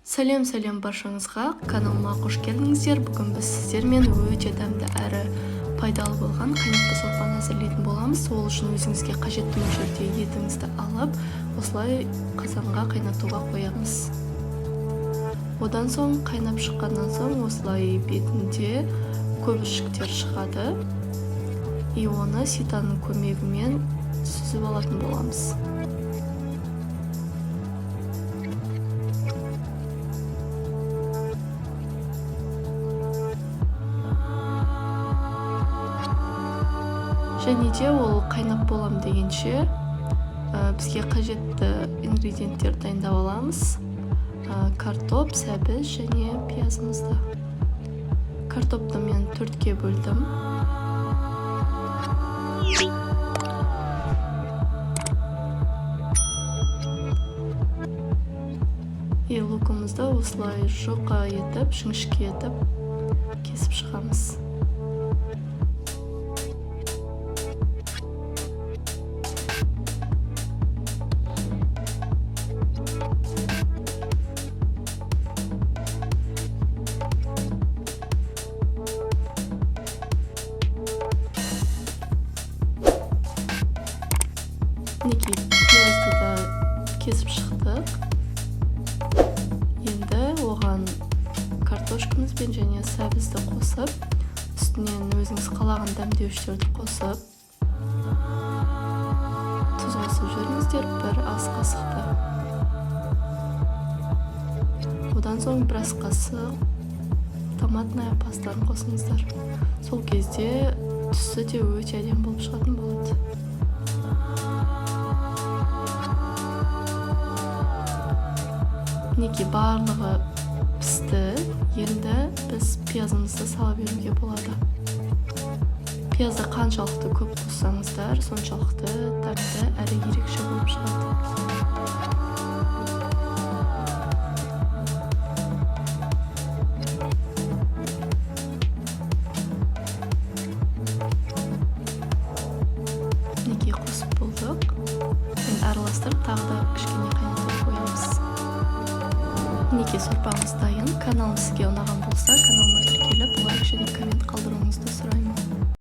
Сәлем баршаңызға, каналыма қош келдіңіздер. Бүгін біз сіздермен өте дәмді әрі пайдалы болған қайнатпа сорпаны әзірлейтін боламыз. Ол үшін өзіңізге қажетті мөлшерде етіңізді алып, осылай қазанға қайнатуға қоямыз. Одан соң қайнап шыққаннан соң осылай бетінде көбіршіктер шығады. Оны ситаның көмегімен сүзіп алатын боламыз. Және де ол қайнап болам дегенше бізге қажетті ингредиенттер дайындап аламыз. Картоп, сәбіз және пиязымызды. Картопты мен 4-ке бөлдім. Лукымызды осылай жұқа етіп, жіңішке етіп кесіп шығамыз. Пиязды да кесіп шықтық. Енді оған картошкамызбен және сәбізді қосып, үстінен өзіңіз қалаған дәмдеуіштерді қосып, тұз қосып жүріңіздер, бір ас қасықты. Одан соң бір ас қасық томатная пастаны қосыңыздар. Сол кезде түсі де өте әдемі болып шығатын болады. Барлығы пісті. Енді біз пиязымызды сала беруге болады. Пиязды қаншалықты көп қоссаңыздар, соншалықты дәмді әрі ерекше болып шығады. Қосып болдық. Араластырып, тағы да кішкене қайнатып қоямыз. Сорпамыз дайын. Каналым сізге ұнаған болса, каналыма тіркеліп, лайк және коммент қалдыруыңызды сұраймын.